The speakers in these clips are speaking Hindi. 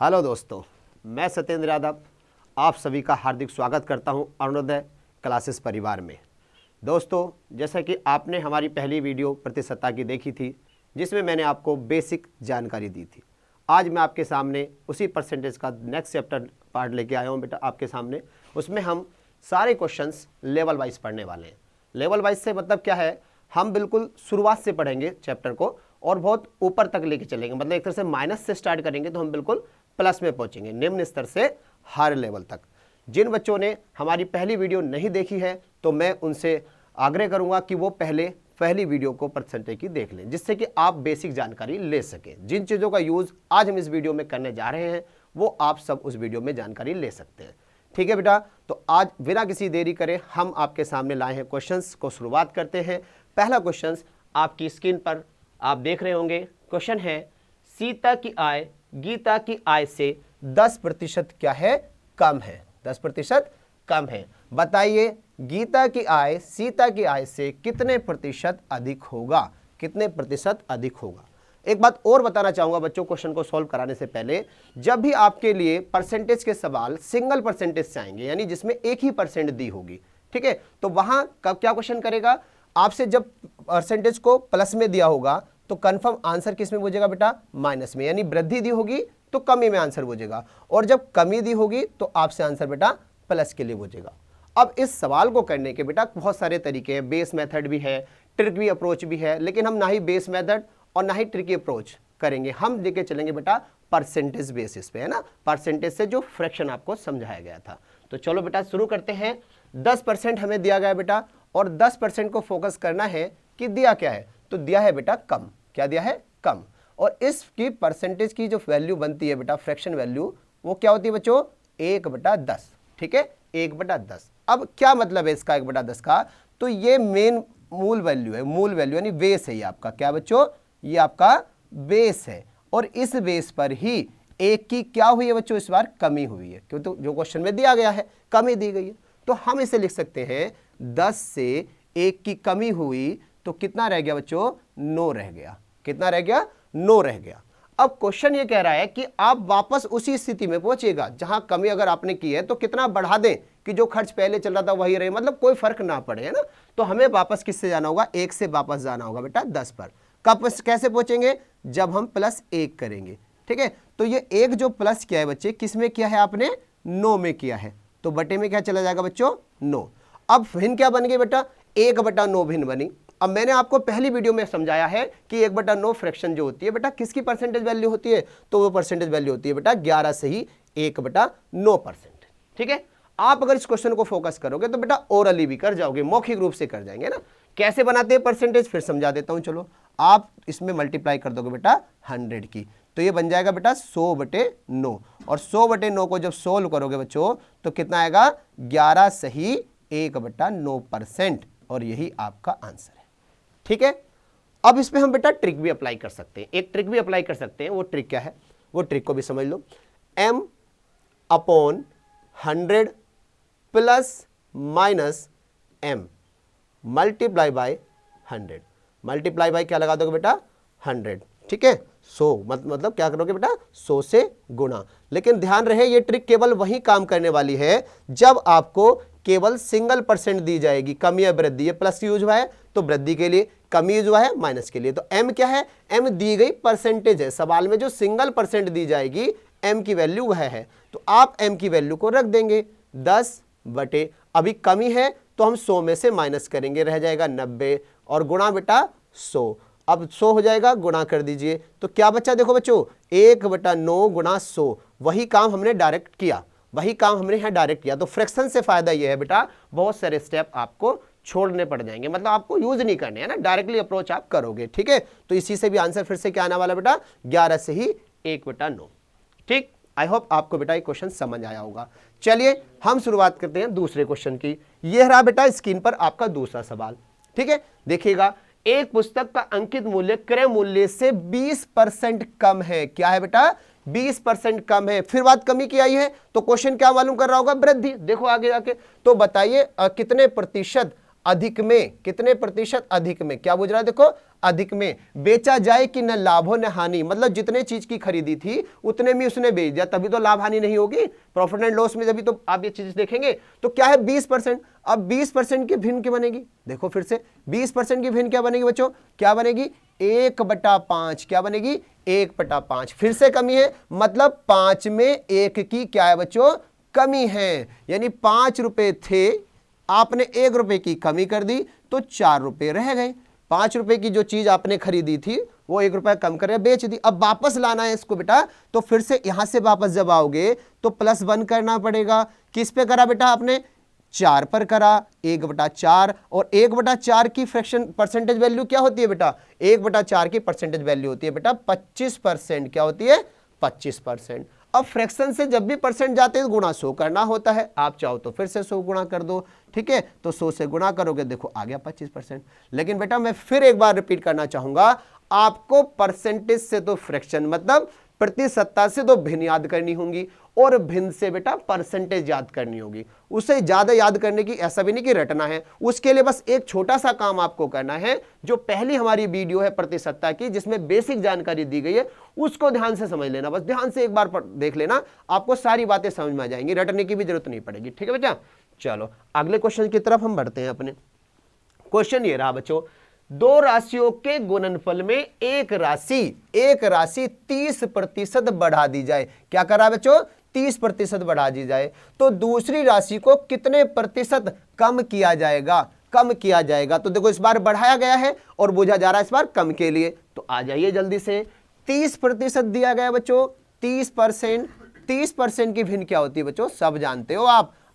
हेलो दोस्तों, मैं सत्येंद्र यादव आप सभी का हार्दिक स्वागत करता हूं अरुणोदय क्लासेस परिवार में। दोस्तों, जैसा कि आपने हमारी पहली वीडियो प्रतिशतता की देखी थी जिसमें मैंने आपको बेसिक जानकारी दी थी, आज मैं आपके सामने उसी परसेंटेज का नेक्स्ट चैप्टर पार्ट लेके आया हूं बेटा आपके सामने। उसमें हम सारे क्वेश्चंस लेवल वाइज पढ़ने वाले हैं। लेवल वाइज से मतलब क्या है, हम बिल्कुल शुरुआत से पढ़ेंगे चैप्टर को और बहुत ऊपर तक लेके चलेंगे। मतलब एक तरह से माइनस से स्टार्ट करेंगे तो हम बिल्कुल प्लस में पहुंचेंगे, निम्न स्तर से हायर लेवल तक। जिन बच्चों ने हमारी पहली वीडियो नहीं देखी है तो मैं उनसे आग्रह करूंगा कि वो पहली वीडियो को परसेंटेज की देख लें, जिससे कि आप बेसिक जानकारी ले सकें। जिन चीज़ों का यूज़ आज हम इस वीडियो में करने जा रहे हैं वो आप सब उस वीडियो में जानकारी ले सकते हैं। ठीक है बेटा, तो आज बिना किसी देरी करे हम आपके सामने लाए हैं क्वेश्चंस को। शुरुआत करते हैं। पहला क्वेश्चन आपकी स्क्रीन पर आप देख रहे होंगे। क्वेश्चन है, सीता की आय गीता की आय से 10% क्या है, कम है। 10% कम है। बताइए गीता की आय सीता की आय से कितने प्रतिशत अधिक होगा, कितने प्रतिशत अधिक होगा। एक बात और बताना चाहूंगा बच्चों, क्वेश्चन को सॉल्व कराने से पहले, जब भी आपके लिए परसेंटेज के सवाल सिंगल परसेंटेज से आएंगे, यानी जिसमें एक ही परसेंट दी होगी, ठीक है, तो वहां कब क्या क्वेश्चन करेगा आपसे, जब परसेंटेज को प्लस में दिया होगा तो कंफर्म आंसर किस में बूझेगा बेटा, माइनस में। यानी वृद्धि दी होगी तो कमी में आंसर बूझेगा, और जब कमी दी होगी तो आपसे आंसर बेटा प्लस के लिए बूझेगा। अब इस सवाल को करने के बेटा बहुत सारे तरीके हैं, बेस मेथड भी है, ट्रिकी अप्रोच भी है, लेकिन हम ना ही बेस मेथड और ना ही ट्रिकी अप्रोच करेंगे, हम लेके चलेंगे बेटा परसेंटेज बेसिस पे, है ना, परसेंटेज से जो फ्रैक्शन आपको समझाया गया था। तो चलो बेटा शुरू करते हैं। 10% हमें दिया गया बेटा, और 10% को फोकस करना है कि दिया क्या है, तो दिया है बेटा कम। क्या दिया है, कम। और इसकी परसेंटेज की जो वैल्यू बनती है बेटा, फ्रैक्शन वैल्यू, वो क्या होती है बच्चों, 1/10। ठीक है, 1/10। अब क्या मतलब है इसका 1/10 का, तो ये मेन मूल वैल्यू है, मूल वैल्यू यानी बेस है ये आपका। क्या बच्चों, ये आपका बेस है, और इस बेस पर ही एक की क्या हुई है बच्चों, इस बार कमी हुई है, क्यों, तो जो क्वेश्चन में दिया गया है कमी दी गई है, तो हम इसे लिख सकते हैं 10 से 1 की कमी हुई तो कितना रह गया बच्चों, 9 रह गया। कितना रह गया, 9 रह गया। अब क्वेश्चन ये कह रहा है कि आप वापस उसी स्थिति में पहुंचेगा जहां कमी अगर आपने की है तो कितना बढ़ा दें कि जो खर्च पहले चल रहा था वही रहे, मतलब कोई फर्क ना पड़े, है ना। तो हमें वापस किससे जाना होगा, 1 से वापस जाना होगा बेटा 10 पर। कब कैसे पहुंचेंगे, जब हम +1 करेंगे। ठीक है, तो ये एक जो प्लस किया है बच्चे, किस में किया है आपने, 9 में किया है, तो बटे में क्या चला जाएगा बच्चों, 9। अब भिन्न क्या बन गई बेटा, 1/9 भिन्न बनी। अब मैंने आपको पहली वीडियो में समझाया है कि 1/9 फ्रैक्शन जो होती है बेटा किसकी परसेंटेज वैल्यू होती है, तो वो परसेंटेज वैल्यू होती है बेटा 11 से ही 1/9%। ठीक है, आप अगर इस क्वेश्चन को फोकस करोगे तो बेटा ओरली भी कर जाओगे, मौखिक रूप से कर जाएंगे ना। कैसे बनाते हैं परसेंटेज फिर समझा देता हूं। चलो, आप इसमें मल्टीप्लाई कर दोगे बेटा 100 की, तो ये बन जाएगा बेटा 100/9, और 100/9 को जब सोल्व करोगे बच्चों तो कितना आएगा, 11 सही 1/9%, और यही आपका आंसर है। ठीक है, अब इसमें हम बेटा ट्रिक भी अप्लाई कर सकते हैं, एक ट्रिक भी अप्लाई कर सकते हैं। वो ट्रिक क्या है, वो ट्रिक को भी समझ लो। m/100 ± m multiply by 100, multiply by क्या लगा दोगे बेटा 100। ठीक है, 100 मतलब क्या करोगे बेटा, 100 से गुणा। लेकिन ध्यान रहे ये ट्रिक केवल वही काम करने वाली है जब आपको केवल सिंगल परसेंट दी जाएगी, कमी या वृद्धि। ये प्लस यूज हुआ है तो वृद्धि के लिए, कमी यूज हुआ है माइनस के लिए। तो m क्या है, m दी गई परसेंटेज है, सवाल में जो सिंगल परसेंट दी जाएगी m की वैल्यू वह है, तो आप m की वैल्यू को रख देंगे 10 बटे, अभी कमी है तो हम 100 में से माइनस करेंगे, रह जाएगा 90, और गुणा बेटा 100। अब 100 हो जाएगा, गुणा कर दीजिए, तो क्या बच्चा, देखो बच्चों 1/9 गुणा 100, वही काम हमने डायरेक्ट किया, वही काम हमने यहाँ डायरेक्ट किया। तो फ्रैक्शन से फायदा यह है बेटा, बहुत सारे स्टेप आपको छोड़ने पड़ जाएंगे, मतलब आपको यूज नहीं करने, है ना, डायरेक्टली अप्रोच आप करोगे। ठीक है, तो इसी से भी आंसर फिर से क्या आने वाला बेटा, 11 से ही 1/9। ठीक, आई होप आपको बेटा ये क्वेश्चन समझ आया होगा। चलिए हम शुरुआत करते हैं दूसरे क्वेश्चन की। यह रहा बेटा स्क्रीन पर आपका दूसरा सवाल। ठीक है, देखिएगा, एक पुस्तक का अंकित मूल्य क्रय मूल्य से 20% कम है। क्या है बेटा, 20% कम है। फिर बात कमी की आई है तो क्वेश्चन क्या मालूम कर रहा होगा, वृद्धि। देखो आगे जाके, तो बताइए कितने प्रतिशत अधिक में, कितने प्रतिशत अधिक में, क्या बुझ रहा है देखो, अधिक में बेचा जाए कि न लाभ हो न हानि, मतलब जितने चीज की खरीदी थी उतने में उसने बेच दिया, तभी तो लाभ हानि नहीं होगी, प्रॉफिट एंड लॉस में जब तो आप ये चीज देखेंगे। तो क्या है 20%, अब 20% की भिन्न क्या बनेगी, देखो फिर से 20% की भिन्न क्या बनेगी बच्चों, क्या बनेगी 1/5, क्या बनेगी 1/5, फिर से कमी है, मतलब 5 में 1 की क्या है बच्चों, कमी है, यानी 5 रुपए थे, आपने 1 रुपए की कमी कर दी तो 4 रुपए रह गए। 5 रुपए की जो चीज आपने खरीदी थी वो 1 रुपया कम कर बेच दी, अब वापस लाना है इसको बेटा, तो फिर से यहां से वापस जब आओगे तो +1 करना पड़ेगा। किस पे करा बेटा आपने, 4 पर करा, 1/4, और 1/4 की फ्रैक्शन परसेंटेज वैल्यू क्या होती है बेटा, 1/4 की परसेंटेज वैल्यू होती है बेटा 25%, क्या होती है 25%। अब फ्रैक्शन से जब भी परसेंट जाते हैं गुणा 100 करना होता है, आप चाहो तो फिर से 100 गुणा कर दो, ठीक है, तो 100 से गुणा करोगे, देखो आ गया 25%। लेकिन बेटा मैं फिर एक बार रिपीट करना चाहूंगा, आपको परसेंटेज से तो फ्रैक्शन मतलब प्रतिशतता से तो भिन्न याद करनी होंगी, और भिन्न से बेटा परसेंटेज याद करनी होगी। उसे ज्यादा याद करने की ऐसा भी नहीं कि रटना है, उसके लिए बस एक छोटा सा काम आपको करना है, जो पहली हमारी वीडियो है प्रतिशतता की जिसमें बेसिक जानकारी दी गई है, उसको ध्यान से समझ लेना, बस ध्यान से एक बार देख लेना, आपको सारी बातें समझ में आ जाएंगी, रटने की भी जरूरत नहीं पड़ेगी, ठीक है बेटा। चलो अगले क्वेश्चन की तरफ हम बढ़ते हैं अपने। क्वेश्चन ये रहा बच्चों, दो राशियों के गुणनफल में एक राशि 30% बढ़ा दी जाए, क्या करा बच्चों 30% बढ़ा दी जाए, तो दूसरी राशि को कितने प्रतिशत कम किया जाएगा, तो देखो इस बार बढ़ाया गया है और बोझा जा रहा है इस बार कम के लिए, तो आ जाइए जल्दी से। 30% दिया गया बच्चों, 30% की भिन्न क्या होती है बच्चों, सब जानते हो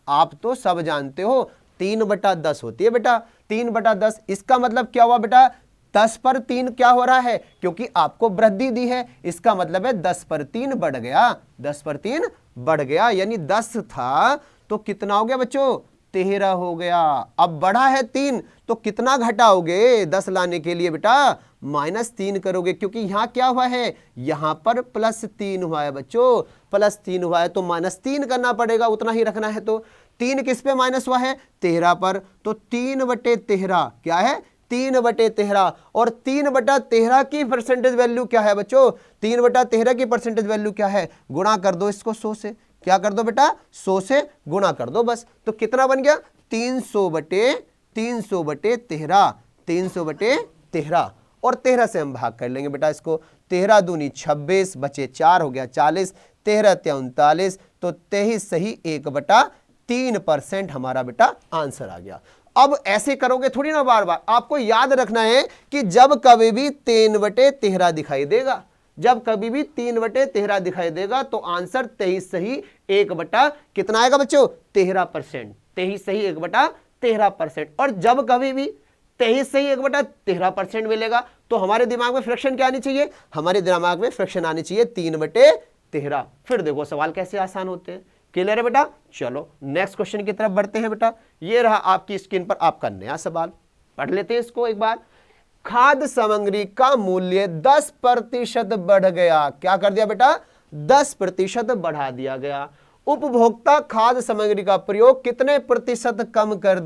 आप तो सब जानते हो, 3/10 होती है बेटा, 3/10, इसका मतलब क्या हुआ बेटा, 10 पर 3 क्या हो रहा है, क्योंकि आपको वृद्धि दी है, इसका मतलब है 10 पर 3 बढ़ गया, 10 पर 3 बढ़ गया, यानी 10 था तो कितना हो गया बच्चों 13 हो गया। अब बढ़ा है 3 तो कितना घटाओगे 10 लाने के लिए बेटा, -3 करोगे, क्योंकि यहां क्या हुआ है, यहां पर +3 हुआ है बच्चों, +3 हुआ है तो -3 करना पड़ेगा, उतना ही रखना है। तो 3 किस पे माइनस हुआ है, 13 पर, तो 3/13 क्या है 3/13, और 3/13 की परसेंटेज वैल्यू क्या है बच्चों, 3/13 की परसेंटेज वैल्यू क्या है, गुणा कर दो इसको 100 से, क्या कर दो बेटा 100 से गुणा कर दो बस, तो कितना बन गया 300/13, और 13 से हम भाग कर लेंगे बेटा इसको, 13 दूनी 26, बचे 4 हो गया 40, 13 × 39, तो 23 सही 1/3% हमारा बेटा आंसर आ गया। अब ऐसे करोगे थोड़ी ना बार बार, आपको याद रखना है कि जब कभी भी 3/13 दिखाई देगा, जब कभी भी 3/13 दिखाई देगा तो आंसर 23 सही 1 कितना आएगा बच्चों 13%, 23 सही 1/13%। और जब कभी भी 23 सही 1/13% मिलेगा तो हमारे दिमाग में फ्रैक्शन क्या आनी चाहिए, हमारे दिमाग में फ्रैक्शन आनी चाहिए 3/13। फिर देखो सवाल कैसे आसान होते हैं, क्लियर है बेटा। चलो नेक्स्ट क्वेश्चन की तरफ बढ़ते हैं बेटा। ये रहा आपकी स्क्रीन पर आपका नया सवाल, पढ़ लेते हैं इसको एक बार। खाद्य सामग्री का मूल्य 10% बढ़ गया, क्या कर दिया बेटा 10% बढ़ा दिया गया। उपभोक्ता खाद्य सामग्री का प्रयोग कितने प्रतिशत कम कर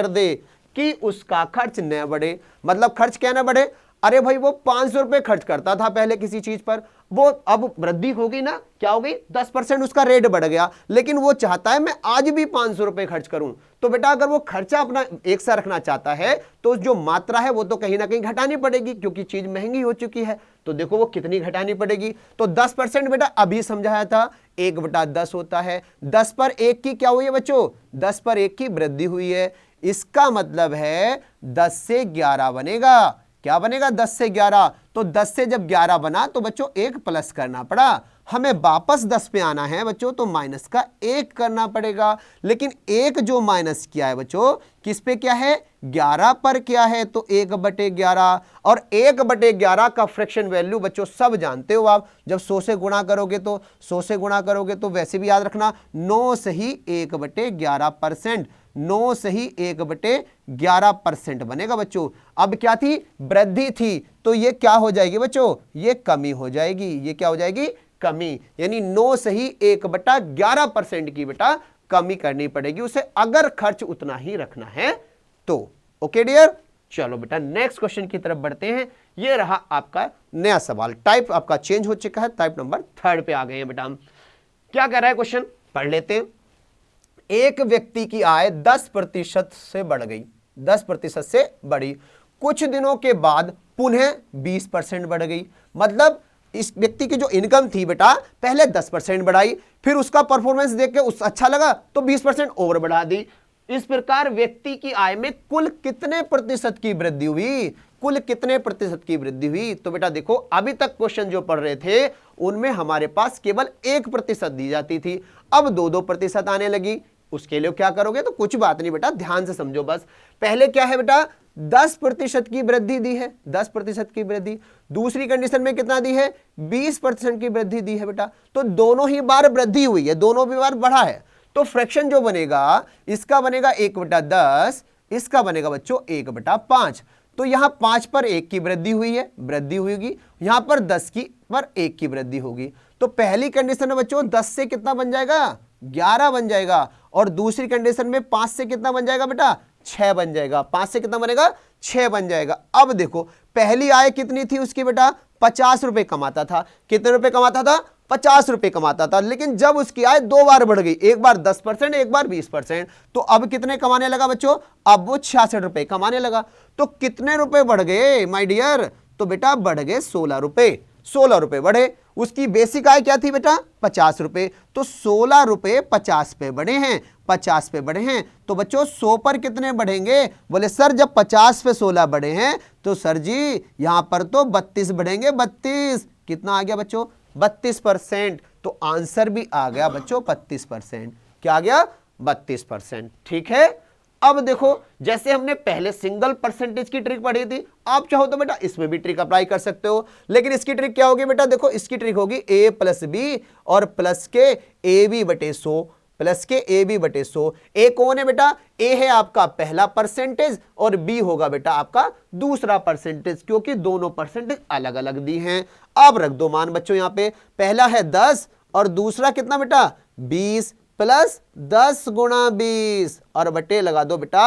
दे कि उसका खर्च न बढ़े, मतलब खर्च क्या न बढ़े, अरे भाई वो 500 रुपए खर्च करता था पहले किसी चीज पर, वो अब वृद्धि होगी ना, क्या होगी 10% उसका रेट बढ़ गया, लेकिन वो चाहता है मैं आज भी 500 रुपए खर्च करूं, तो बेटा अगर वो खर्चा अपना एक सा रखना चाहता है तो जो मात्रा है वो तो कहीं ना कहीं घटानी पड़ेगी, क्योंकि चीज महंगी हो चुकी है। तो देखो वो कितनी घटानी पड़ेगी, तो 10% बेटा अभी समझाया था 1/10 होता है, 10 पर 1 की क्या हुई है बच्चों, 10 पर 1 की वृद्धि हुई है, इसका मतलब है 10 से 11 बनेगा, क्या बनेगा 10 से 11, तो 10 से जब 11 बना तो बच्चों 1 प्लस करना पड़ा, हमें वापस 10 पे आना है बच्चों तो माइनस का 1 करना पड़ेगा, लेकिन 1 जो माइनस किया है बच्चों किस पे क्या है 11 पर क्या है, तो 1/11, और 1/11 का फ्रैक्शन वैल्यू बच्चों सब जानते हो आप, जब 100 से गुणा करोगे तो 100 से गुणा करोगे तो वैसे भी याद रखना 9 सही 1/11%, 9 सही 1/11% बनेगा बच्चों। अब क्या थी वृद्धि थी, तो ये क्या हो जाएगी बच्चों, ये कमी हो जाएगी, ये क्या हो जाएगी कमी, यानी 9 सही 1/11% की बेटा कमी करनी पड़ेगी उसे, अगर खर्च उतना ही रखना है तो ओके डियर, चलो बेटा नेक्स्ट क्वेश्चन की तरफ बढ़ते हैं। ये रहा आपका नया सवाल, टाइप आपका चेंज हो चुका है, टाइप नंबर 3 पे आ गए हैं बेटा हम। क्या कह रहा है क्वेश्चन, पढ़ लेते हैं। एक व्यक्ति की आय 10% से बढ़ गई, 10% से बढ़ी, कुछ दिनों के बाद पुनः 20% बढ़ गई। मतलब इस व्यक्ति की जो इनकम थी बेटा पहले 10% बढ़ाई, फिर उसका परफॉर्मेंस देख के उस अच्छा लगा तो 20% और बढ़ा दी। इस प्रकार व्यक्ति की आय में कुल कितने प्रतिशत की वृद्धि हुई, कुल कितने प्रतिशत की वृद्धि हुई। तो बेटा देखो अभी तक क्वेश्चन जो पढ़ रहे थे उनमें हमारे पास केवल 1% दी जाती थी, अब 2-2% आने लगी। उसके लिए क्या करोगे, तो कुछ बात नहीं बेटा, ध्यान से समझो बस। पहले क्या है बेटा, 10% की वृद्धि दी है, 10% की वृद्धि। दूसरी कंडीशन में कितना दी है, 20% की वृद्धि दी है बेटा। तो दोनों ही बार वृद्धि हुई है, दोनों भी बार बढ़ा है। तो फ्रैक्शन जो बनेगा इसका बनेगा 1/10, इसका बनेगा बच्चों 1/5। तो यहां 5 पर 1 की वृद्धि हुई है, वृद्धि होगी, यहां पर 10 की पर 1 की वृद्धि होगी। तो पहली कंडीशन में बच्चों 10 से कितना बन जाएगा, 11 बन जाएगा। और दूसरी कंडीशन में 5 से कितना बन जाएगा बेटा, 6 बन जाएगा। 5 से कितना बनेगा, 6 बन जाएगा। अब देखो पहली आय कितनी थी उसकी बेटा, 50 रुपए कमाता था। कितने रुपए कमाता था, 50 रुपए कमाता था। लेकिन जब उसकी आय 2 बार बढ़ गई, एक बार 10%, एक बार 20%, तो अब कितने कमाने लगा बच्चों, अब वो 66 रुपए कमाने लगा। तो कितने रुपए बढ़ गए माय डियर, तो बेटा बढ़ गए 16 रुपए, 16 रुपए बढ़े। उसकी बेसिक आय क्या थी बेटा, 50 रुपए। तो 16 रुपए 50 पे बढ़े हैं, 50 पे बढ़े हैं। तो बच्चों 100 पर कितने बढ़ेंगे, बोले सर जब 50 पे 16 बढ़े हैं तो सर जी यहां पर तो 32 बढ़ेंगे, 32। कितना आ गया बच्चों, 32%। तो आंसर भी आ गया बच्चों 32%। क्या आ गया, 32%। ठीक है। अब देखो जैसे हमने पहले सिंगल परसेंटेज की ट्रिक पढ़ी थी, आप चाहो तो बेटा इसमें भी ट्रिक अप्लाई कर सकते हो। लेकिन इसकी ट्रिक क्या होगी बेटा, देखो इसकी ट्रिक होगी a + b और प्लस के ab/100, प्लस के ab/100। a कौन है बेटा, a है आपका पहला परसेंटेज और b होगा बेटा आपका दूसरा परसेंटेज, क्योंकि दोनों परसेंटेज अलग अलग दी हैं। अब रख दो मान बच्चों, यहां पे पहला है 10 और दूसरा कितना बेटा 20, प्लस 10 × 20 और बटे लगा दो बेटा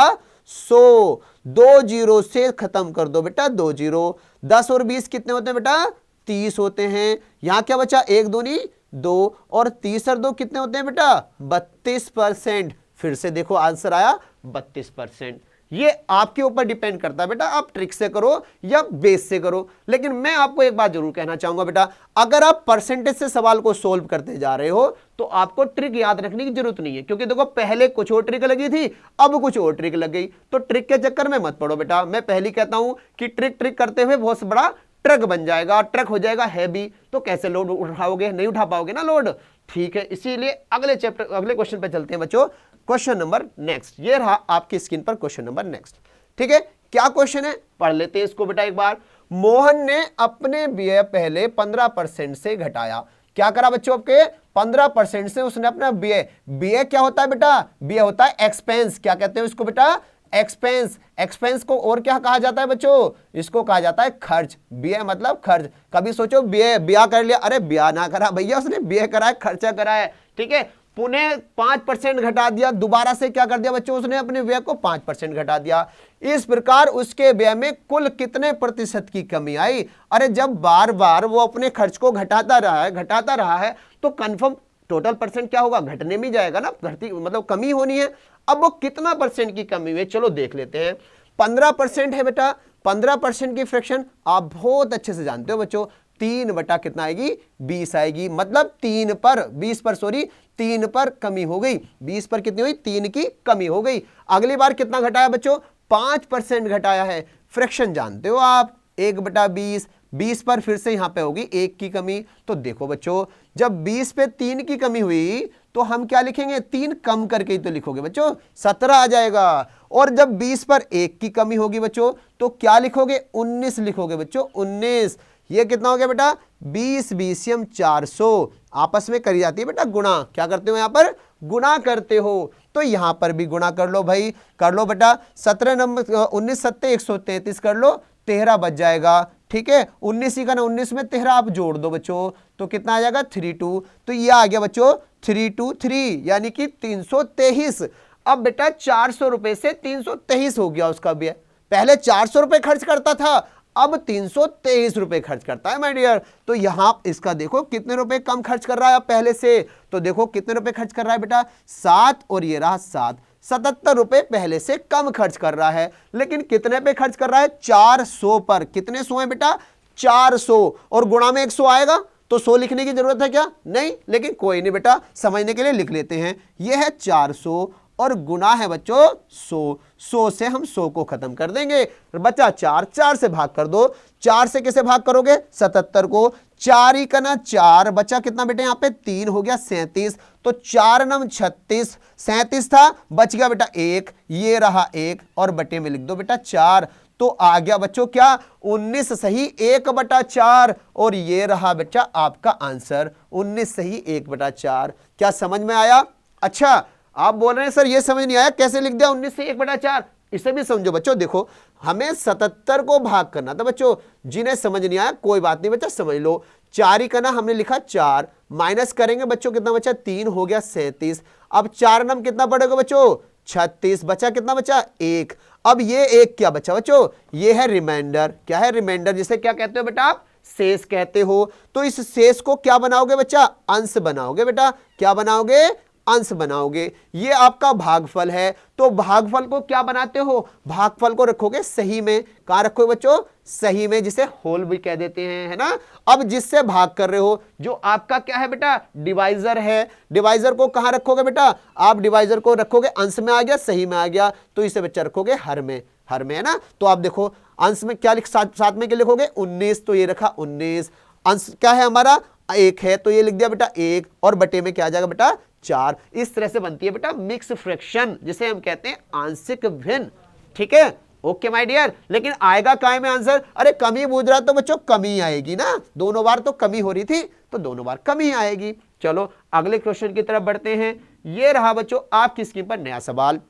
100। 2 जीरो से खत्म कर दो बेटा, 2 जीरो। 10 और 20 कितने होते हैं बेटा, 30 होते हैं। यहां क्या बचा, 1 दूनी 2 और 30 और 2 कितने होते हैं बेटा, 32%। फिर से देखो आंसर आया 32%। ये आपके ऊपर डिपेंड करता है बेटा, आप ट्रिक से करो या बेस से करो। लेकिन मैं आपको एक बात जरूर कहना चाहूंगा बेटा, अगर आप परसेंटेज से सवाल को सोल्व करते जा रहे हो तो आपको ट्रिक याद रखने की जरूरत नहीं है, क्योंकि देखो पहले कुछ और ट्रिक लगी थी, अब कुछ और ट्रिक लग गई। तो ट्रिक के चक्कर में मत पड़ो बेटा। मैं पहले कहता हूं कि ट्रिक करते हुए बहुत बड़ा ट्रक बन जाएगा, ट्रक हो जाएगा हैवी, तो कैसे लोड उठाओगे, नहीं उठा पाओगे ना लोड। ठीक है, इसीलिए अगले क्वेश्चन पे चलते हैं बच्चों। क्वेश्चन नंबर नेक्स्ट, ये रहा आपकी स्क्रीन पर क्वेश्चन नंबर नेक्स्ट। ठीक है, क्या क्वेश्चन है, पढ़ लेते हैं इसको बेटा एक बार। मोहन ने अपने व्यय पहले 15% से घटाया। क्या करा बच्चों, आपके 15% से उसने अपना व्यय, व्यय क्या होता है बेटा, व्यय होता है एक्सपेंस। क्या कहते हैं उसको बेटा, एक्सपेंस। एक्सपेंस को और क्या कहा जाता है बच्चों, इसको कहा जाता है खर्च। व्यय मतलब खर्च। कभी सोचो व्यय, ब्याह कर लिया, अरे ब्याह ना करा भैया, उसने व्यय करा है, खर्चा करा है। ठीक है, पुनः 5% घटा दिया, दोबारा से क्या कर दिया बच्चों, उसने अपने व्यय को 5% घटा दिया। इस प्रकार उसके व्यय में कुल कितने प्रतिशत की कमी आई। अरे जब बार बार वो अपने खर्च को घटाता रहा है तो कंफर्म टोटल परसेंट क्या होगा, घटने में जाएगा ना, घटती मतलब कमी होनी है। अब वो कितना परसेंट की कमी हुई, चलो देख लेते हैं। 15% है बेटा, 15% की फ्रैक्शन आप बहुत अच्छे से जानते हो बच्चों, 3 बटा कितना आएगी, 20 आएगी। मतलब 3 पर 20 पर सॉरी 3 पर कमी हो गई, 20 पर कितनी हुई, 3 की कमी हो गई। अगली बार कितना घटाया बच्चों, 5% घटाया है। फ्रैक्शन जानते हो आप, 1/20, 20 पर फिर से यहां पे होगी 1 की कमी। तो देखो बच्चों, जब 20 पे 3 की कमी हुई तो हम क्या लिखेंगे, 3 कम करके ही तो लिखोगे बच्चों, 17 आ जाएगा। और जब 20 पर 1 की कमी होगी बच्चों तो क्या लिखोगे, 19 लिखोगे बच्चों, 19। ये कितना हो गया बेटा, 20 20 400। आपस में करी जाती है बेटा गुणा, क्या करते हो यहां पर, गुणा करते हो। तो यहां पर भी गुणा कर लो भाई, कर लो बेटा। 17 नंबर 19 7 133 कर लो, 13 बच जाएगा। ठीक है, 19 ही का ना, 19 में 13 आप जोड़ दो बच्चों तो कितना आ जाएगा, 32। तो ये आ गया बच्चों 323, यानी कि 323। अब बेटा 400 रुपए से 323 हो गया उसका व्यय। पहले 400 रुपए खर्च करता था, अब 323 रुपए खर्च करता है माय डियर। तो यहां इसका देखो कितने रुपए कम खर्च कर रहा है अब पहले से, तो देखो कितने रुपए खर्च कर रहा है बेटा 7, और ये रहा 7, 77 रुपए पहले से कम खर्च कर रहा है। लेकिन कितने पे खर्च कर रहा है 400 पर। कितने 100 है बेटा 400, और गुणा में 100 आएगा तो 100 लिखने की जरूरत है क्या, नहीं, लेकिन कोई नहीं बेटा, समझने के लिए लिख लेते हैं। यह है 400 और गुना है बच्चों 100, 100 से हम 100 को खत्म कर देंगे, बच्चा 4, 4 से भाग कर दो। 4 से कैसे भाग करोगे 77 को, 4 ही का ना 4, बचा कितना बेटे यहाँ पे 3 हो गया 37, तो 4 नम 36, 37 था, बच गया बेटा 1, ये रहा 1 और बटे में लिख दो बेटा 4, तो आ गया बच्चों क्या 19 सही 1/4, और ये रहा बच्चा आपका आंसर 19 सही 1/4। क्या समझ में आया? अच्छा आप बोल रहे हैं सर ये समझ नहीं आया, कैसे लिख दिया 19 से 1/4, इसे भी समझो बच्चों। देखो हमें 77 को भाग करना था बच्चों, जिन्हें समझ नहीं आया कोई बात नहीं बच्चा समझ लो। 4 ही करना, हमने लिखा 4, माइनस करेंगे बच्चों कितना बचा 3 हो गया 37, अब 4 नम कितना पड़ेगा बच्चों 36, बचा कितना बचा 1। अब ये 1 क्या बचा बच्चों, ये है रिमाइंडर। क्या है रिमाइंडर, जिसे क्या कहते हो बेटा आप शेष कहते हो। तो इस शेष को क्या बनाओगे बच्चा, अंश बनाओगे बेटा, क्या बनाओगे अंश बनाओगे। ये आपका भागफल है, तो भागफल को क्या बनाते हो, भागफल को रखोगे सही में। कहां रखोगे बच्चों, सही में, जिसे होल भी कह देते हैं, है ना। अब जिससे भाग कर रहे हो जो आपका क्या है बेटा डिवाइजर है, डिवाइजर को कहां रखोगे बेटा, आप डिवाइजर को रखोगे अंश में आ गया, सही में आ गया, तो इसे बच्चा रखोगे हर में, हर में, है ना। तो आप देखो अंश में क्या साथ में क्या लिखोगे 19, तो ये रखा 19, अंश क्या है हमारा 1 है, तो ये लिख दिया बेटा 1, और बटे में क्या आ जाएगा बेटा 4। इस तरह से बनती है बेटा मिक्स फ्रैक्शन, जिसे हम कहते हैं आंशिक भिन्न। ठीक है, ओके माय डियर। लेकिन आएगा काय में आंसर, अरे कमी पूछ रहा तो बच्चों कमी आएगी ना, दोनों बार तो कमी हो रही थी, तो दोनों बार कमी आएगी। चलो अगले क्वेश्चन की तरफ बढ़ते हैं। ये रहा बच्चों आपकी स्क्रीन पर नया सवाल,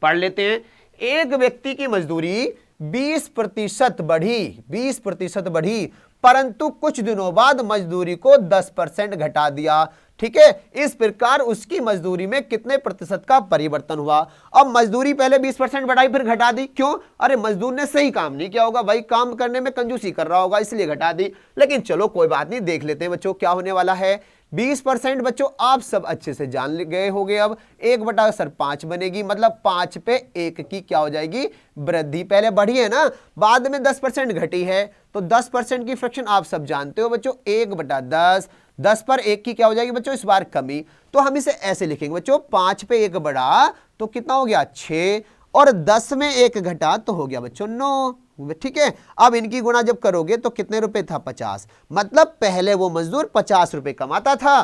पढ़ लेते हैं। एक व्यक्ति की मजदूरी 20% बढ़ी, 20% बढ़ी, परंतु कुछ दिनों बाद मजदूरी को 10% घटा दिया। ठीक है, इस प्रकार उसकी मजदूरी में कितने प्रतिशत का परिवर्तन हुआ। अब मजदूरी पहले 20% बढ़ाई फिर घटा दी, क्यों, अरे मजदूर ने सही काम नहीं किया होगा भाई, काम करने में कंजूसी कर रहा होगा इसलिए घटा दी। लेकिन चलो कोई बात नहीं, देख लेते हैं बच्चों क्या होने वाला है। 20% बच्चों आप सब अच्छे से जान गए होंगे। अब 1/5 बनेगी, मतलब 5 पे 1 की क्या हो जाएगी वृद्धि। पहले बढ़ी है ना, बाद में 10% घटी है, तो 10% की फ्रैक्शन आप सब जानते हो बच्चों 1/10, 10 पर 1 की क्या हो जाएगी बच्चों इस बार कमी। तो हम इसे ऐसे लिखेंगे बच्चों 5 पे 1 बढ़ा तो कितना हो गया 6, और 10 में 1 घटा तो हो गया बच्चों 9। ठीक है, अब इनकी गुणा जब करोगे तो कितने रुपए था 50, मतलब पहले वो मजदूर 50 रुपए कमाता था,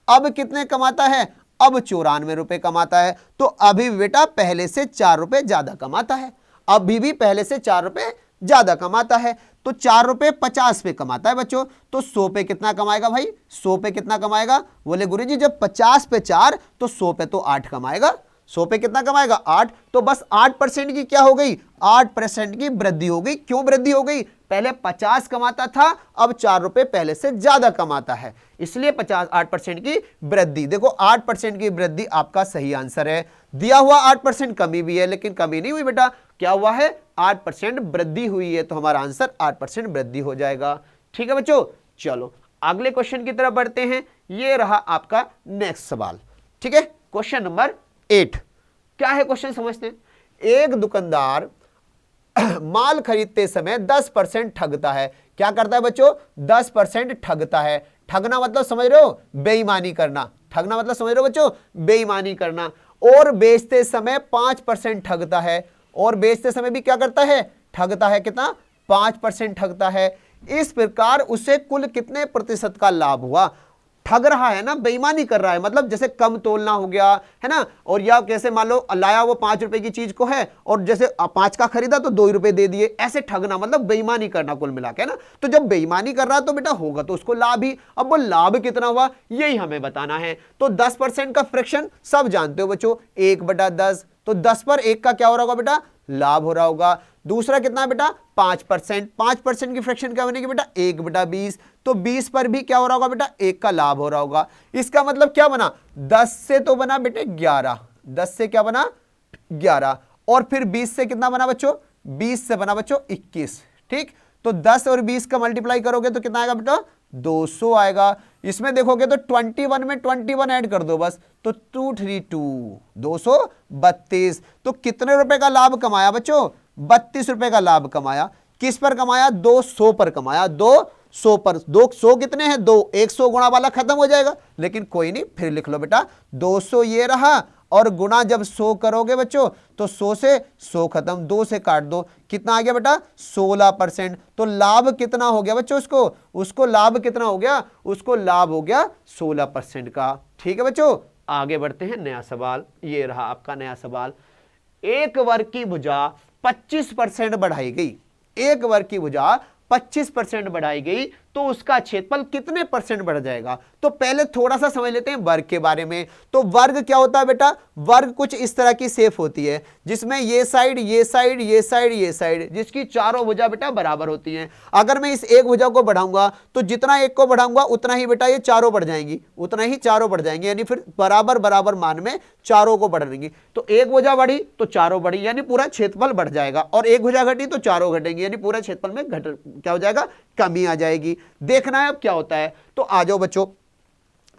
अब कितने कमाता है, अब 94 रुपए कमाता है। तो अभी बेटा पहले से 4 रुपए ज्यादा कमाता है, अभी भी पहले से 4 रुपए ज्यादा कमाता है। तो 4 रुपए 50 पे कमाता है बच्चों, तो 100 पे कितना कमाएगा भाई, 100 पे कितना कमाएगा, बोले गुरुजी जब 50 पे 4 तो 100 पे तो 8 कमाएगा। 100 पे कितना कमाएगा 8, तो बस 8% की क्या हो गई, 8% की वृद्धि हो गई। क्यों वृद्धि हो गई, पहले 50 कमाता था, अब 4 रुपए पहले से ज्यादा कमाता है, इसलिए 8% की वृद्धि। देखो 8% की वृद्धि आपका सही आंसर है। दिया हुआ 8% कमी भी है, लेकिन कमी नहीं हुई बेटा, क्या हुआ है 8% वृद्धि हुई है, तो हमारा आंसर 8% वृद्धि हो जाएगा। ठीक है बच्चों, चलो अगले क्वेश्चन की तरफ बढ़ते हैं। ये रहा आपका नेक्स्ट सवाल। ठीक है, क्वेश्चन नंबर 8 क्या है, क्वेश्चन समझते हैं। एक दुकानदार माल खरीदते समय 10% ठगता है। क्या करता है बच्चों, 10% ठगता है। ठगना मतलब समझ रहे हो, बेईमानी करना। ठगना मतलब समझ रहे हो बच्चों, बेईमानी करना। और बेचते समय 5% ठगता है, और बेचते समय भी क्या करता है, ठगता है। कितना, 5% ठगता है। इस प्रकार उसे कुल कितने प्रतिशत का लाभ हुआ। ठग रहा है ना, बेईमानी कर रहा है, मतलब जैसे कम तोलना हो गया है ना, और या कैसे मान लो लाया वो 5 रुपए की चीज को है, और जैसे 5 का खरीदा तो 2 रुपए दे दिए, ऐसे ठगना मतलब बेईमानी करना कुल मिला के ना। तो जब बेईमानी कर रहा है तो बेटा होगा तो उसको लाभ ही। अब वो लाभ कितना हुआ यही हमें बताना है। तो 10% का फ्रैक्शन सब जानते हो बच्चों 1/10, तो 10 पर 1 का क्या हो रहा होगा बेटा, लाभ हो रहा होगा। दूसरा कितना है बेटा 5%, 5% की फ्रैक्शन क्या बनेगी बेटा 1/20, तो 20 पर भी क्या हो रहा होगा बेटा 1 का लाभ हो रहा होगा। इसका मतलब क्या बना, 10 से तो बना बेटे 11, 10 से क्या बना 11, और फिर 20 से कितना बना बच्चों, 20 से बना बच्चों 21। ठीक, तो 10 और 20 का मल्टीप्लाई करोगे तो कितना आएगा बेटा 200 आएगा। इसमें देखोगे तो 21 में 21 ऐड कर दो बस, तो 232 232। तो कितने रुपए का लाभ कमाया बच्चों, 32 रुपए का लाभ कमाया। किस पर कमाया, 200 पर कमाया, 200 पर। 200 कितने हैं, 2, 100 गुणा वाला खत्म हो जाएगा, लेकिन कोई नहीं, फिर लिख लो बेटा 200 ये रहा, और गुणा जब 100 करोगे बच्चों तो 100 से 100 खत्म, 2 से काट दो, कितना आ गया बेटा 16%। तो लाभ कितना हो गया बच्चों, उसको लाभ कितना हो गया, उसको लाभ हो गया 16% का। ठीक है बच्चों, आगे बढ़ते हैं, नया सवाल ये रहा आपका नया सवाल। एक वर्ग की भुजा 25% बढ़ाई गई, एक वर्ग की भुजा 25% बढ़ाई गई, तो उसका क्षेत्रफल कितने परसेंट बढ़ जाएगा। तो पहले थोड़ा सा समझ लेते हैं वर्ग के बारे में। तो वर्ग क्या होता है बेटा, वर्ग कुछ इस तरह की शेप होती है जिसमें ये साइड ये साइड ये साइड ये साइड, जिसकी चारों भुजा बेटा बराबर होती हैं। अगर मैं इस एक भुजा को बढ़ाऊंगा तो जितना एक को बढ़ाऊंगा उतना ही बेटा ये चारों बढ़ जाएंगी, उतना ही चारों बढ़ जाएंगे, यानी फिर बराबर बराबर मान में चारों को बढ़ेंगी। तो एक भुजा बढ़ी तो चारों बढ़ी, यानी पूरा क्षेत्रफल बढ़ जाएगा, और एक भुजा घटी तो चारों घटेंगी, यानी पूरा क्षेत्रफल में क्या हो जाएगा, कमी आ जाएगी। देखना है अब क्या होता है, तो आ जाओ बच्चों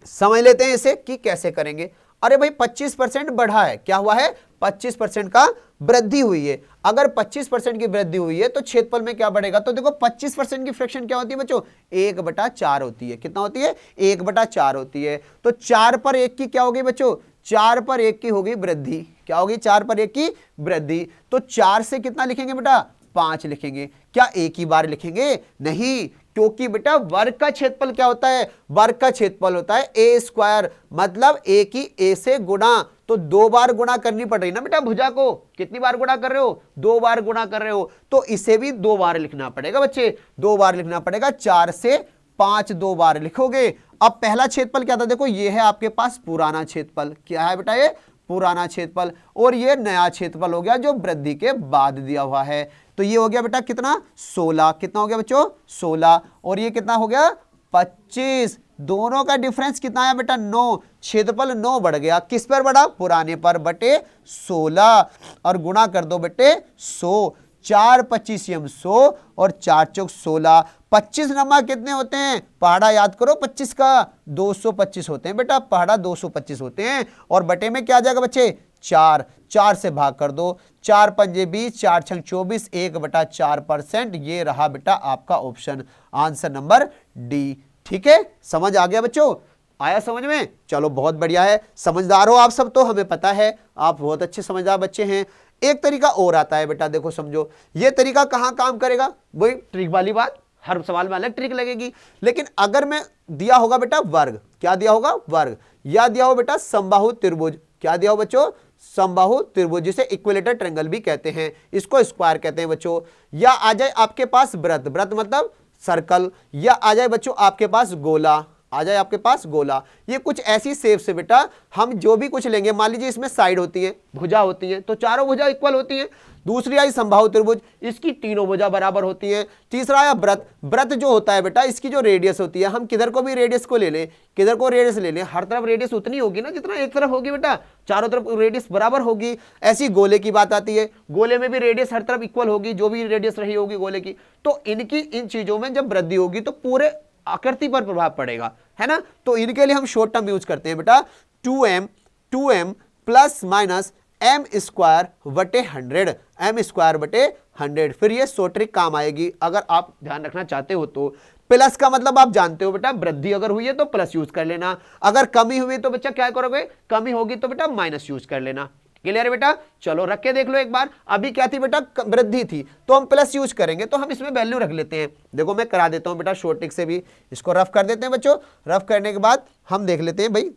समझ लेते हैं इसे कि कैसे करेंगे। अरे भाई 25% बढ़ा है, क्या हुआ है, 25% का वृद्धि हुई है। अगर 25% की वृद्धि हुई है तो क्षेत्रफल में क्या बढ़ेगा, तो देखो 25% की फ्रैक्शन क्या होती है बच्चों, 1/4 होती है। कितना होती है, 1/4 होती है। तो 4 पर 1 की क्या होगी बच्चों, 4 पर 1 की होगी वृद्धि। क्या होगी, 4 पर 1 की वृद्धि। तो 4 से कितना लिखेंगे बेटा, 5 लिखेंगे। क्या एक ही बार लिखेंगे, नहीं, क्योंकि बेटा वर्ग का क्षेत्रफल क्या होता है, वर्ग का क्षेत्रफल होता है a², मतलब a की a से गुणा, तो 2 बार गुणा करनी पड़ रही ना बेटा भुजा को। कितनी बार गुणा कर रहे हो, 2 बार गुणा कर रहे हो, तो इसे भी 2 बार लिखना पड़ेगा बच्चे, 2 बार लिखना पड़ेगा। 4 से 5 2 बार लिखोगे। अब पहला क्षेत्रफल क्या था, देखो ये है आपके पास पुराना क्षेत्रफल, क्या है बेटा ये पुराना क्षेत्रफल, और ये नया क्षेत्रफल हो गया जो वृद्धि के बाद दिया हुआ है। तो ये हो गया बेटा कितना 16, कितना हो गया बच्चों 16, और ये कितना हो गया 25। दोनों का डिफरेंस कितना है बेटा 9, क्षेत्रफल 9 बढ़ गया। किस पर बढ़ा, पुराने पर, बटे 16, और गुणा कर दो बेटे 100। 4 25 100 और 4 चौक 16। 25 नंबर कितने होते हैं, पहाड़ा याद करो 25 का, 225 होते हैं बेटा, पहाड़ा 225 होते हैं। और बटे में क्या आ जाएगा बच्चे 4, 4 से भाग कर दो, 4 पंजे 20, 4 छंग 24, 1/4%। ये रहा बेटा आपका ऑप्शन, आंसर नंबर डी। ठीक है, समझ आ गया बच्चों, आया समझ में, चलो बहुत बढ़िया है, समझदार हो आप सब, तो हमें पता है आप बहुत अच्छे समझदार बच्चे हैं। एक तरीका और आता है बेटा, देखो समझो, ये तरीका कहां काम करेगा, वही ट्रिक वाली बात, हर सवाल में अलग ट्रिक लगेगी। लेकिन अगर मैं दिया होगा बेटा वर्ग, क्या दिया होगा वर्ग, या दिया हो बेटा समबाहु त्रिभुज, क्या दिया हो बच्चों समबाहु त्रिभुज, जिसे इक्विलेटरल ट्रायंगल भी कहते हैं, इसको स्क्वायर कहते हैं बच्चों। या आ जाए आपके पास व्रत, व्रत मतलब सर्कल, या आ जाए बच्चों आपके पास गोला, आ जाए आपके पास गोला। ये कुछ ऐसी शेप से बेटा हम जो भी कुछ लेंगे, मान लीजिए इसमें साइड होती है, भुजा होती है, तो चारों भुजा इक्वल होती है। दूसरी आई समबाहु त्रिभुज, इसकी तीनों भुजा बराबर होती है। तीसरा आया व्रत, व्रत जो होता है बेटा इसकी जो रेडियस होती है, हम किधर को भी रेडियस को ले लें, किधर को रेडियस ले लें, हर तरफ रेडियस उतनी होगी ना जितना एक तरफ होगी बेटा, चारों तरफ रेडियस बराबर होगी। ऐसी गोले की बात आती है, गोले में भी रेडियस हर तरफ इक्वल होगी, जो भी रेडियस रही होगी गोले की। तो इनकी इन चीजों में जब वृद्धि होगी तो पूरे आकृति पर प्रभाव पड़ेगा, है ना। तो इनके लिए हम शॉर्ट टर्म यूज करते हैं बेटा 2m प्लस माइनस m² बटे 100, m² बटे 100। फिर ये शॉर्ट ट्रिक काम आएगी अगर आप ध्यान रखना चाहते हो तो। प्लस का मतलब आप जानते हो बेटा, वृद्धि अगर हुई है तो प्लस यूज कर लेना, अगर कमी हुई तो बच्चा क्या करोगे, कमी होगी तो बेटा माइनस यूज कर लेना। क्लियर है बेटा, चलो रख के देख लो एक बार। अभी क्या थी बेटा, वृद्धि थी, तो हम प्लस यूज करेंगे, तो हम इसमें वैल्यू रख लेते हैं। देखो मैं करा देता हूं बेटा शॉर्ट ट्रिक से भी, इसको रफ कर देते हैं बच्चों। रफ करने के बाद हम देख लेते हैं भाई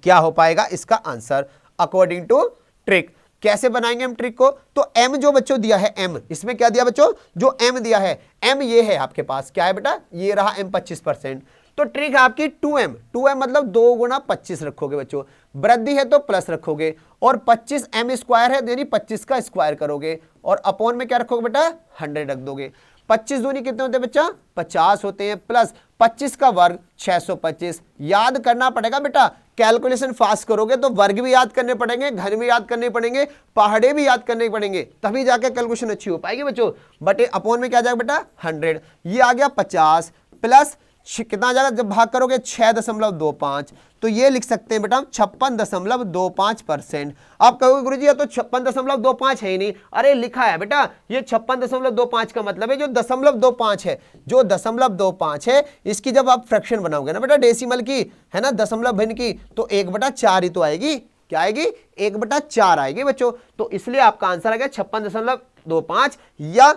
क्या हो पाएगा इसका आंसर अकॉर्डिंग टू ट्रिक। कैसे बनाएंगे हम ट्रिक को, तो m जो बच्चों दिया है, m इसमें क्या दिया बच्चों, जो m दिया है, m ये है आपके पास, क्या है बेटा, ये रहा m 25%। तो ट्रिक है आपकी 2m, 2m मतलब 2 गुणा 25 रखोगे बच्चों, वृद्धि है तो प्लस रखोगे, और 25 m² है यानी 25 का स्क्वायर करोगे, और अपॉन में क्या रखोगे बेटा 100 रख दोगे। 25 दूनी कितने होते हैं बच्चा 50 होते हैं, प्लस 25 का वर्ग 625। याद करना पड़ेगा बेटा, कैलकुलेशन फास्ट करोगे तो वर्ग भी याद करने पड़ेंगे, घन भी याद करने पड़ेंगे, पहाड़े भी याद करने पड़ेंगे, तभी जाके कैलकुलेशन अच्छी हो पाएगी बच्चों। बटे अपॉन में क्या आ जाएगा बेटा 100, ये आ गया 50 प्लस कितना आ जाएगा जब भाग करोगे 6.25, तो ये लिख सकते हैं बेटा 56.25%। आप कहोगे गुरुजी ये तो 56.25 है ही नहीं, अरे लिखा है बेटा, ये 56.25 का मतलब है जो 0.25 है, जो 0.25 है इसकी जब आप फ्रैक्शन बनाओगे ना बेटा डेसिमल की, है ना, दशमलव भिन्न की, तो 1/4 ही तो आएगी। क्या आएगी 1/4 आएगी बच्चों। तो इसलिए आपका आंसर आ गया 56.25, या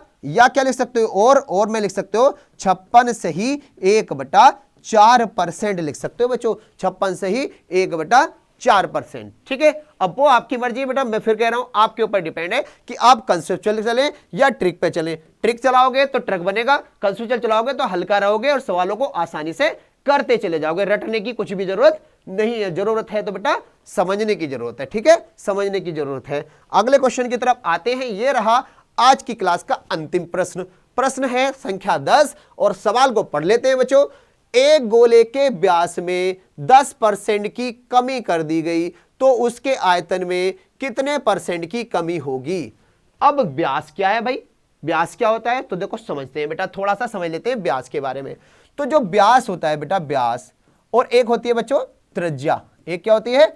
क्या लिख सकते हो और में लिख सकते हो 56 से ही 1/4% लिख सकते हो बच्चों, 56 से ही 1/4%। ठीक है, अब वो आपकी मर्जी है बेटा, मैं फिर कह रहा हूं आपके ऊपर डिपेंड है कि आप कंसेप्चुअल चलें या ट्रिक पे चलें। ट्रिक चलाओगे तो ट्रिक बनेगा, कंसेप्चुअल चलाओगे तो हल्का रहोगे और सवालों को आसानी से करते चले जाओगे। रटने की कुछ भी जरूरत नहीं है, जरूरत है तो बेटा समझने की जरूरत है। ठीक है, समझने की जरूरत है। अगले क्वेश्चन की तरफ आते हैं। यह रहा आज की क्लास का अंतिम प्रश्न। प्रश्न है संख्या 10 और सवाल को पढ़ लेते हैं बच्चों। एक गोले के व्यास में 10% की कमी कर दी गई तो उसके आयतन में कितने % की कमी होगी। अब व्यास क्या है भाई, व्यास क्या होता है तो देखो समझते हैं बेटा, थोड़ा सा समझ लेते हैं व्यास के बारे में। तो जो व्यास होता है बेटा, व्यास, और एक होती है बच्चों त्रिज्या। एक क्या होती है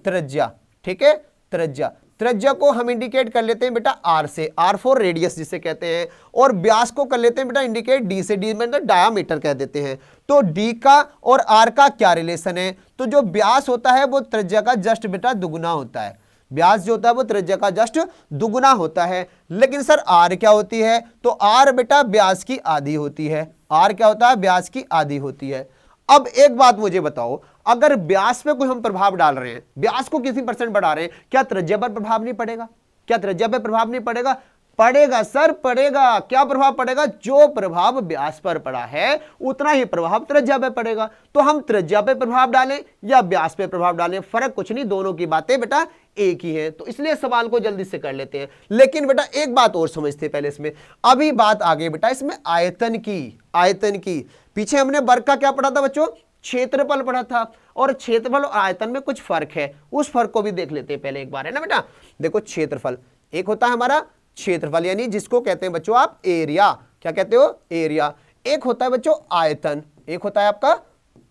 त्रिज्या, ठीक है, त्रिज्या। त्रिज्या को हम इंडिकेट कर लेते हैं बेटा आर से, आर फॉर रेडियस जिसे कहते हैं, और व्यास को कर लेते हैं बेटा इंडिकेट डी से, डी मतलब डायामीटर कह देते हैं। तो डी का और आर का क्या रिलेशन है, तो जो व्यास होता है वो त्रिज्या का जस्ट बेटा दुगुना होता है। व्यास जो होता है वो त्रिज्या का जस्ट दुगुना होता है। लेकिन सर आर क्या होती है, तो आर बेटा व्यास की आधी होती है। आर क्या होता है, व्यास की आधी होती है। अब एक बात मुझे बताओ, अगर व्यास पे कोई हम प्रभाव डाल रहे हैं, व्यास को किसी % बढ़ा रहे हैं, क्या त्रिज्या पर प्रभाव नहीं पड़ेगा? क्या त्रिज्या पे प्रभाव नहीं पड़ेगा? पड़ेगा सर, पड़ेगा। क्या प्रभाव पड़ेगा? जो प्रभाव व्यास पर पड़ा है उतना ही प्रभाव त्रिज्या पे पड़ेगा। तो हम त्रिज्या पे प्रभाव डालें या व्यास पे प्रभाव डालें, फर्क कुछ नहीं, दोनों की बातें बेटा एक ही है। तो इसलिए सवाल को जल्दी से कर लेते हैं। लेकिन बेटा एक बात और समझते पहले इसमें, अभी बात आ गई बेटा इसमें आयतन की। आयतन की पीछे हमने वर्ग का क्या पढ़ा था बच्चों, क्षेत्रफल पढ़ा था, और क्षेत्रफल और आयतन में कुछ फर्क है, उस फर्क को भी देख लेते हैं पहले एक बार, है ना बेटा। देखो क्षेत्रफल एक होता है हमारा क्षेत्रफल, यानी जिसको कहते हैं बच्चों आप एरिया। क्या कहते हो, एरिया। एक होता है बच्चों आयतन, एक होता है आपका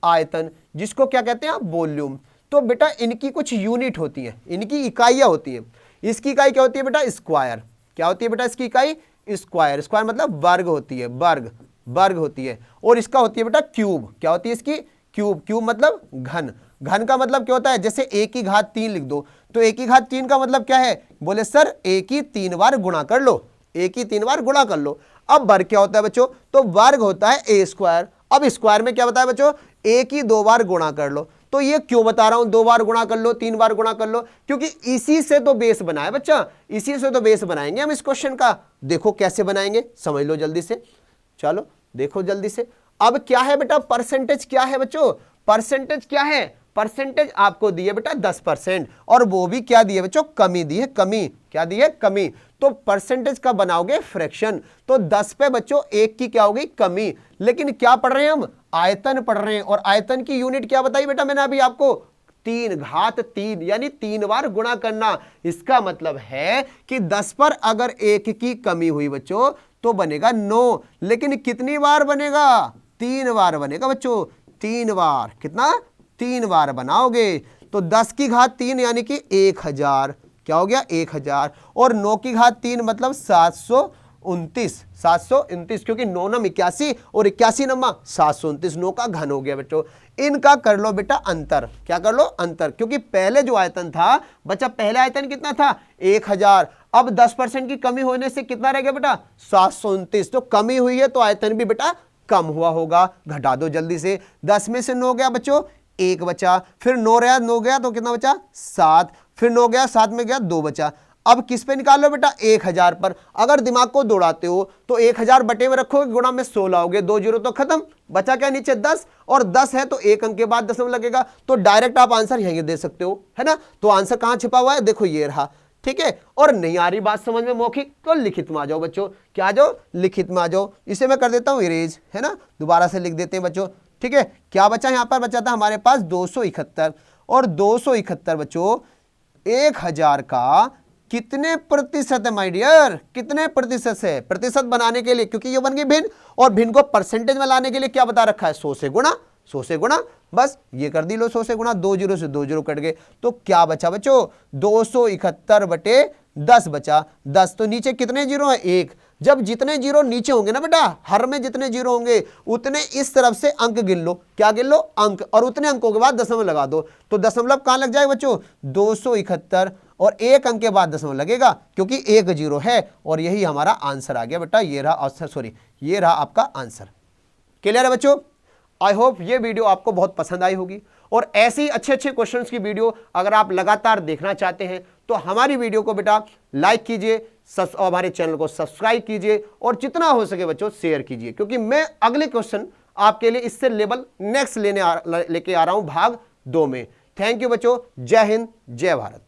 आयतन, जिसको क्या कहते हैं आप वॉल्यूम। तो बेटा इनकी कुछ यूनिट होती है, इनकी इकाइयां होती हैं। इसकी इकाई क्या होती है बेटा, स्क्वायर। क्या होती है बेटा इसकी इकाई, स्क्वायर। स्क्वायर मतलब वर्ग होती है, वर्ग, वर्ग होती है। और इसका होती है बेटा क्यूब। क्या होती है इसकी, क्यूब। क्यूब मतलब घन। घन का मतलब क्या होता है, जैसे a की घात 3 लिख दो, तो a की घात 3 का मतलब क्या है, बोले सर a की 3 बार गुणा कर लो, a की 3 बार गुणा कर लो। अब वर्ग क्या होता है बच्चों, तो वर्ग होता है a स्क्वायर। अब स्क्वायर में क्या बताया बच्चों, a की 2 बार गुणा कर लो। तो ये क्यों बता रहा हूं 2 बार गुणा कर लो, 3 बार गुणा कर लो, क्योंकि इसी से तो बेस बना है बच्चा, इसी से तो बेस बनाएंगे हम इस क्वेश्चन का। देखो कैसे बनाएंगे, समझ लो जल्दी से, चलो देखो जल्दी से। अब क्या है बेटा परसेंटेज, क्या है बच्चों, परसेंटेज क्या है, परसेंटेज आपको दी है बेटा 10%, और वो भी क्या दी है बच्चों, कमी दी है, कमी। क्या दी है, कमी। तो परसेंटेज का बनाओगे फ्रैक्शन, तो 10 पे बच्चों 1 की क्या होगी, कमी। लेकिन क्या पढ़ रहे हैं हम, आयतन पढ़ रहे हैं, और आयतन की यूनिट क्या बताई बेटा मैंने अभी आपको, 3 घात 3, यानी 3 बार गुणा करना। इसका मतलब है कि 10 पर अगर 1 की कमी हुई बच्चों तो बनेगा 9, लेकिन कितनी बार बनेगा, 3 बार बनेगा बच्चों, 3 बार। कितना, 3 बार बनाओगे तो 10 की घात 3 यानी कि 1000। क्या हो गया, 1000। और 9 की घात 3 मतलब 729, 729, क्योंकि 9 नम 81 और 81 नमा 729, 9 का घन हो गया बच्चों। इनका कर लो बेटा अंतर। क्या कर लो, अंतर। क्योंकि पहले जो आयतन था बच्चा, पहले आयतन कितना था 1000, अब 10% की कमी होने से कितना रह गया बेटा 729। तो कमी हुई है तो आयतन भी बेटा कम हुआ होगा। घटा दो जल्दी से, 10 में से 9 गया बच्चों 1 बचा, फिर 9 रहा, 9 गया तो कितना बचा 7, फिर 9 गया 7 में गया 2 बचा। अब किस पे निकालो बेटा, 1000 पर। अगर दिमाग को दौड़ाते हो तो 1000 बटे में रखोगे, गुणा में 16 हो गए, 2 जीरो तो खत्म, बचा क्या नीचे 10, और 10 है तो 1 अंक के बाद दशमलव लगेगा। तो डायरेक्ट आप आंसर यहीं दे सकते हो, है ना। तो आंसर कहां छिपा हुआ है, देखो ये रहा। ठीक है। और नहीं आ रही बात समझ में मौखिक तो लिखित में आ जाओ बच्चों, क्या आ जाओ, लिखित में आ जाओ। इसे मैं कर देता हूं इरेज, है ना, दोबारा से लिख देते हैं बच्चों, ठीक है। क्या बचा यहां पर, बचा था हमारे पास 271, और 271 बच्चों 1000 का कितने प्रतिशत है माय डियर, कितने प्रतिशत से, प्रतिशत बनाने के लिए, क्योंकि ये बन गई भिन्न, और भिन्न को परसेंटेज में लाने के लिए क्या बता रखा है, 100 से गुणा, 100 से गुणा, बस ये कर दी लो, 100 से गुणा, 2 जीरो से 2 जीरो कट गए, तो क्या बचा बच्चों 271 बटे 10 बचा, 10 तो नीचे कितने जीरो है, 1। जब जितने जीरो नीचे होंगे ना बेटा, हर में जितने जीरो होंगे उतने इस तरफ से अंक गिन लो, क्या गिन लो, अंक, और उतने अंकों के बाद दशमलव लगा दो, तो दशमलव कहां लग जाए बच्चों, 271, और एक अंक के बाद दशमलव लगेगा क्योंकि एक जीरो है, और यही हमारा आंसर आ गया बेटा, ये रहा, सॉरी ये रहा आपका आंसर। क्लियर है बच्चों? आई होप ये वीडियो आपको बहुत पसंद आई होगी, और ऐसी अच्छे अच्छे क्वेश्चंस की वीडियो अगर आप लगातार देखना चाहते हैं तो हमारी वीडियो को बेटा लाइक कीजिए, हमारे चैनल को सब्सक्राइब कीजिए, और जितना हो सके बच्चों शेयर कीजिए, क्योंकि मैं अगले क्वेश्चन आपके लिए इससे लेवल नेक्स्ट लेके आ रहा हूं भाग 2 में। थैंक यू बच्चों, जय हिंद, जय भारत।